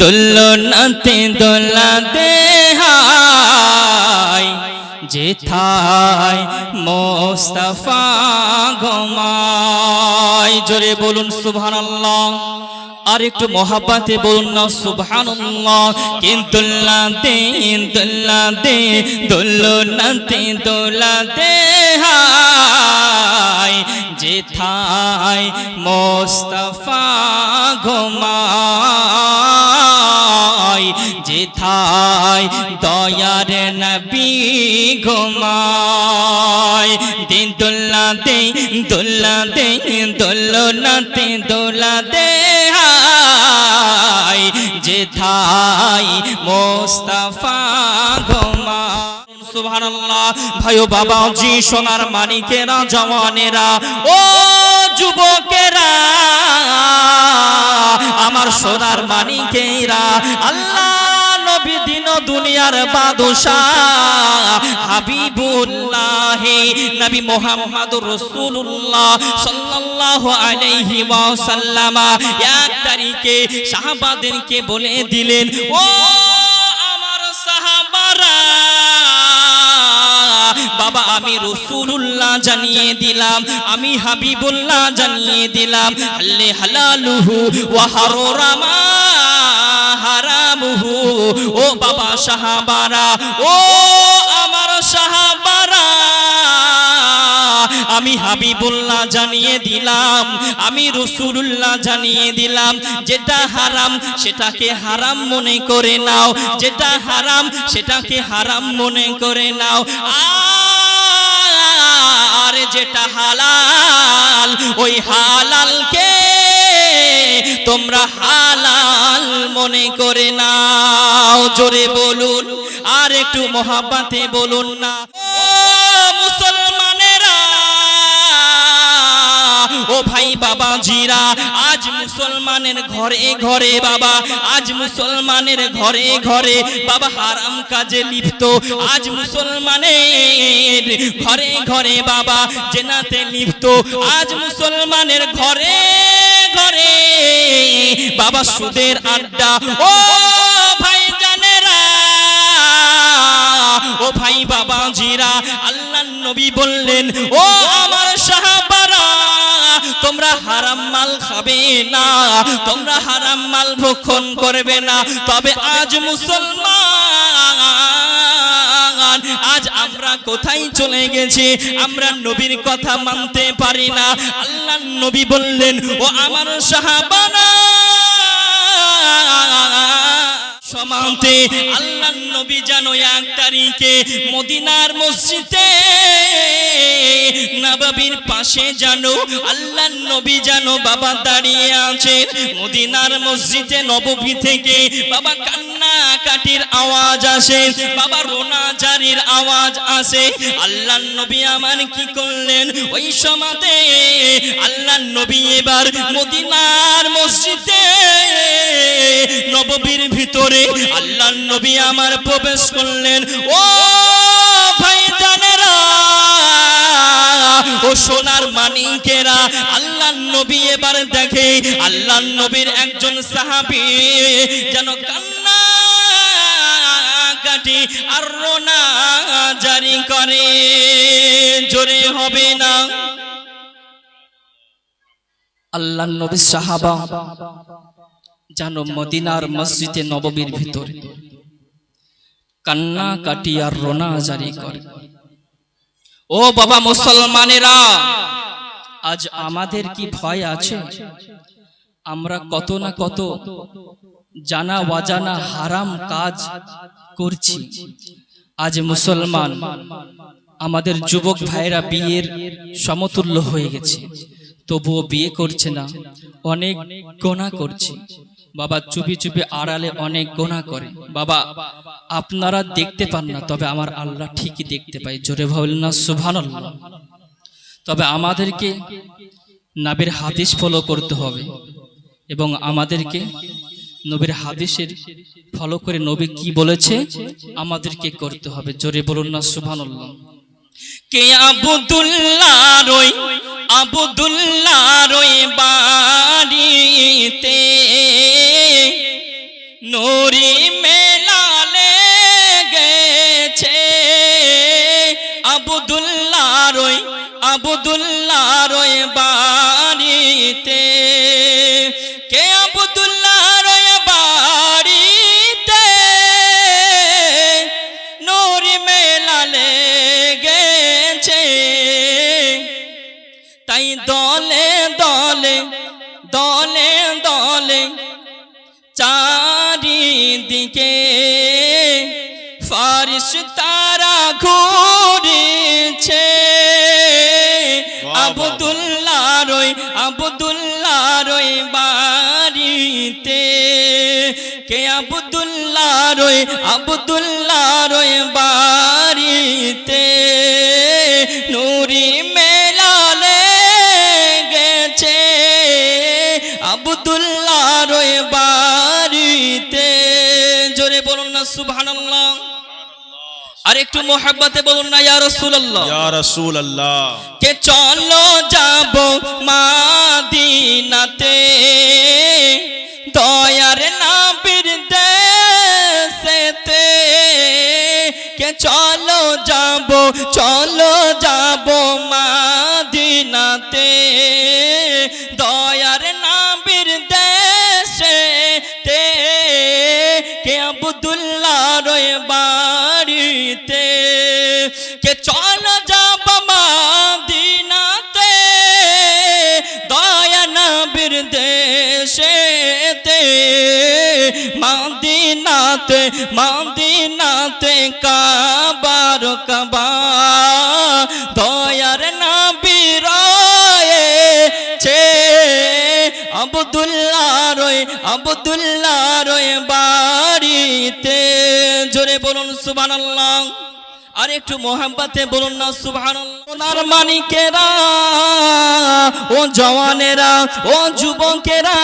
দোলনাতে দোলাতে হায় যেথায় মোস্তফা ঘুমায়। জোরে বলুন সুবহানাল্লাহ, আর একটু মহাব্বতে বলুন না সুবহানাল্লাহ। দোলনাতে দোলাতে দোলনাতে দোলাতে হায় যেথায় মোস্তফা ঘুমায়, যেথায় দয়ার নবী ঘুমায়। দোলনাতে দোলাতে দোলনাতে দোলাতে হায় যেথায় মোস্তফা ঘুমায়। সুবহানাল্লাহ। ভাইও বাবাজি, সোনার মানিকেরা, জওয়ানেরা, ও যুবকেরা, আমার সোনার মানিকেরা, আল্লাহ নবী দিন দুনিয়ার বাদশাহ হাবিবুল্লাহ নবী মুহাম্মদুর রাসূলুল্লাহ সাল্লাল্লাহু আলাইহি ওয়াসাল্লাম 1 তারিখে সাহাবাদেরকে বলে দিলেন, ও আমার সাহাবারা, বাবা আমি রাসূলুল্লাহ জানিয়ে দিলাম, আমি হাবিবুল্লাহ জানিয়ে দিলাম, হাল্লে হালালুহু ওয়া হারামা হারামুহু। ও বাবা সাহাবারা, ও আমার সাহাবারা, আমি হাবিবুল্লাহ জানিয়ে দিলাম, আমি রাসূলুল্লাহ জানিয়ে দিলাম, যেটা হারাম সেটাকে হারাম মনে করে নাও, যেটা হারাম সেটাকে হারাম মনে করে নাও, আর যেটা হালাল ওই হালালকে তোমরা হালাল মনে করে নাও। জোরে বলুন, আর একটু মহাব্বতে বলুন না। ও মুসলমানেরা, ও ভাই বাবাজিরা, আজ মুসলমানের ঘরে ঘরে বাবা, আজ মুসলমানের ঘরে ঘরে বাবা হারাম কাজে লিপ্ত, আজ মুসলমানের ঘরে ঘরে বাবা জেনাতে লিপ্ত, আজ মুসলমানের ঘরে ঘরে বাবা সুদের আড্ডা। ও ভাই জানেরা, ও ভাই বাবাজিরা, আল্লাহর নবী বললেন, ও আমার সাহাবারা, তোমরা হারাম মাল খাবে না, তোমরা হারাম মাল ভক্ষণ করবে না। তবে আজ মুসলমান, আজ আমরা কোথায় চলে গেছি? আমরা নবীর কথা মানতে পারি না। আল্লাহর নবী বললেন, ও আমার সাহাবারা, সমাতে আল্লাহর নবী জানো 1 তারিখে মদিনার মসজিদে নববীর পাশে জানো আল্লাহর নবী জানো বাবা দাঁড়িয়ে আছে। মদিনার মসজিদে নববী থেকে বাবা কান্নাকাটির আওয়াজ আসে, বাবা রোনাজারির আওয়াজ আসে। আল্লাহর নবী আমার কি করলেন? ওই সময়তে আল্লাহর নবী এবার মদিনার মসজিদে নববীর ভিতরে আল্লাহর নবী আমার প্রবেশ করলেন। ও ভাই জানেরা, ও সোনার মানিকেরা, আল্লাহর নবী এবার দেখে আল্লাহর নবীর একজন সাহাবী যেন কান্না কাটি আর রোনা জারি করে। জোরে হবে না? আল্লাহর নবীর সাহাবা জানো মদিনার মসজিদে নববীর ভিতরে কান্না কাটি আর রোনা জারি করে। ও বাবা মুসলমানেরা, আজ আমাদের কি ভয় আছে? আমরা কত না কত জানা অজানা হারাম কাজ করছি। আজ মুসলমান আমাদের যুবক ভাইরা বিয়ের সমতুল্য হয়ে গেছে, তবুও বিয়ে করছে না, অনেক গোনা করছে। বাবা চুপি চুপি আড়ালে অনেক গোনা করে। বাবা আপনারা দেখতে পান না, তবে আমার আল্লাহ ঠিকই দেখতে পায়। জোরে বলেন না সুবহানাল্লাহ। তবে আমাদেরকে নবীর হাদিস ফলো করতে হবে এবং আমাদেরকে নবীর হাদিসের ফলো করে নবী কি বলেছে আমাদেরকে করতে হবে। জোরে বলুন না সুবহানাল্লাহ। কে আব্দুল্লাহ রই বাড়িতে নুরি মেলা লেগেছে আব্দুল্লাহর ওই বাড়িতে। কে আব্দুল্লাহর ওই বাড়িতে নুরি মেলা লেগেছে। তাই দলে দলে দলে দলে চারিদিকে ফারিস্তারা ঘুরেছে আব্দুল্লাহর ওই বাড়িতে। কে আব্দুল্লাহর ওই বাড়িতে নুরি মেলা লেগেছে আব্দুল্লাহর ওই বাড়িতে। জোরে বলুন না সুবহানাল্লাহ। আর একটু মোহাব্বতে বলুন না ইয়া রাসূলুল্লাহ, ইয়া রাসূলুল্লাহ। কে চলো যাব মদিনাতে দয়ার নবীর দেশেতে। কে চলো যাব মদিনাতে দয়ার নবীর দেশেতে। কে আব্দুল্লাহর ওই বাড়িতে। কে চলো যাব মদিনাতে দয়া নবীর দেশেতে। মদিনাতে কাবার কাবা দয়ার নবী রয়েছে আব্দুল্লাহর ওই বাড়িতে। জোরে বলুন সুবহানাল্লাহ। আর একটু মোহাব্বতে বলুন না সুবহানাল্লাহ। সোনার মানিকেরা ও জওয়ানেরা ও যুবকেরা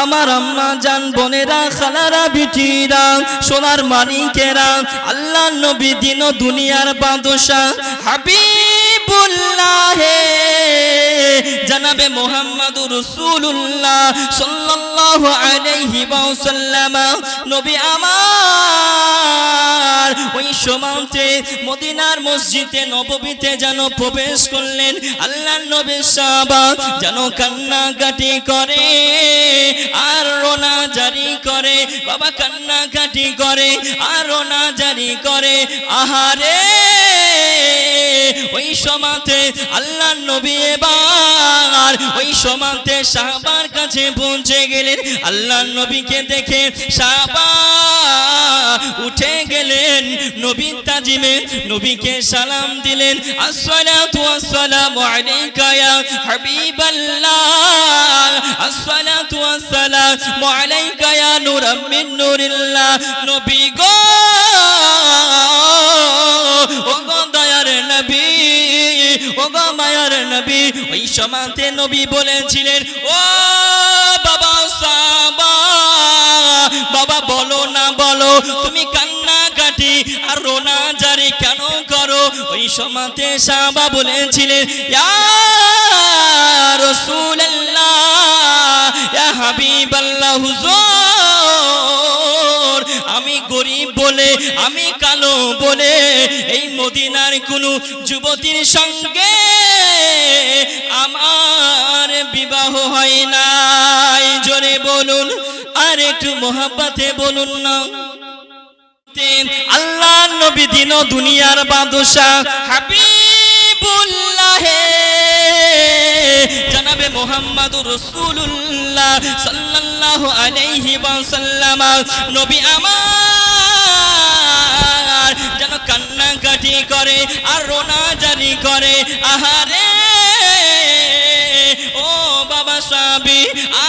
আমার আম্মা জান বোনেরা খালারা বিটিরা সোনার মানিকেরা আল্লাহ নবী দিন দুনিয়ার বাদশা হাবিবুল্লাহ জনাবে মুহাম্মদুর রাসূলুল্লাহ সাল্লাল্লাহু আলাইহি ওয়াসাল্লাম নবী আমার ওই সময়তে মদিনার মসজিদে নববীতে যেন প্রবেশ করলেন। আল্লাহর নবীর সাহাবা যেন কান্নাকাটি করে আর রোনা জারি করে। বাবা কান্নাকাটি করে আর রোনা জারি করে। আহারে ওই সময়তে আল্লাহর নবী এবার ওই সময়তে সাহাবার কাছে পৌঁছে গেলেন। আল্লাহর নবীকে দেখে সাহাবা উঠে গেলেন নবীর তাজিমে নবীকে সালাম দিলেন। আসসালাতু ওয়াসসালামু আলাইকা ইয়া হাবিবাল্লাহ, আসসালাতু ওয়াসসালামু আলাইকা ইয়া নূরাম মিন নূরিল্লাহ। নবী গো ও গো দয়ার নবী ও গো মায়ার নবী। ওই সময়তে নবী বলেছিলেন ও বাবা সাহাবা বাবা বলো না বলো তুমি কান্নাকাটি আর রোনা জারি কেন করো? ওই সময়তে সাহাবা বলেছিলেন ইয়া রাসূলুল্লাহ ইয়া হাবিবাল্লাহ হুজুর আমি গরিব বলে আমি কালো বলে এই মদিনার কোনো যুবতীর সঙ্গে আমার বিবাহ হয় নাই। জোরে বলুন আর একটু মোহাব্বতে বলুন না। আল্লাহ নবী দিন দুনিয়ার বাদশা হাবিবুল্লাহ জনাবে মুহাম্মদুর রাসূলুল্লাহ সাল্লাল্লাহু আলাইহি ওয়াসাল্লাম নবী আমার যেন কান্নাকাটি করে আর রোনা জারি করে। আহারে ও বাবা সাহাবী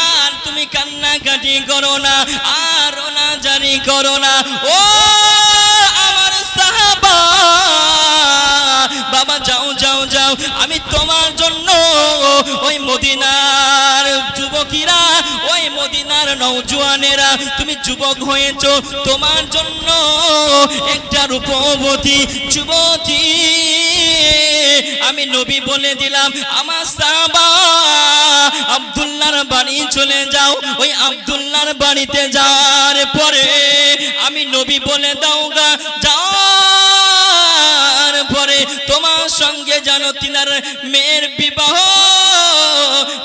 আর তুমি কান্নাকাটি করো না আর রোনা জারি করো না। ও আমার সাহাবা বাবা যাও যাও যাও আমি তোমার জন্য ওই মদিনার যুবকীরা ওই মদিনার নওজোয়ানেরা তুমি যুবক হয়েছো তোমার জন্য একটা রূপবতী যুবতী আমি নবী বলে দিলাম। আমার সাহাবা আব্দুল্লাহর বাড়ি চলে যাও। ওই আব্দুল্লাহর বাড়িতে যাওয়ার পরে আমি নবী বলে দাও গা যাওয়ার পরে তোমার সঙ্গে জানো তিনার মেয়ের বিবাহ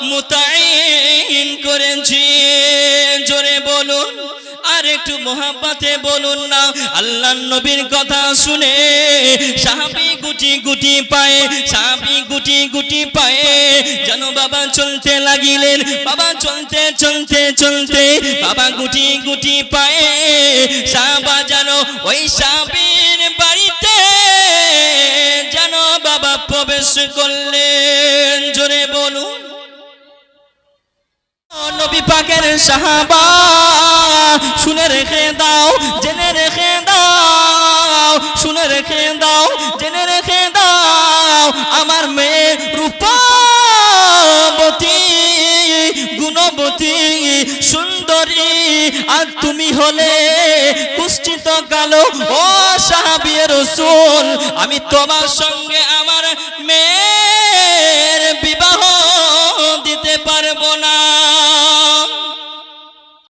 মুতাইন করেছি। জোরে বলুন আর একটু মোহাব্বতে বলুন না। আল্লাহর নবীর কথা শুনে সাহাবী গুটি গুটি পায়ে, সাহাবী গুটি গুটি পায়ে যেন বাবা চলতে লাগিলেন। বাবা চলতে চলতে চলতে বাবা গুটি গুটি পায়ে সাহাবা যেন ওই সাহাবীর বাড়িতে যেন বাবা প্রবেশ করলেন। জোরে বলুন নবী পাকের সাহাবা শুনে রেখে দাও, জেনে রেখে দাও, শুনে রেখে দাও, জেনে রেখে দাও, আমার মেয়ে রূপবতী গুণবতী সুন্দরী আর তুমি হলে কুষ্ঠিত কালো। ও সাহাবী রাসূল আমি তোমার সঙ্গে আমার মেয়ের বিবাহ দিতে পারবো না।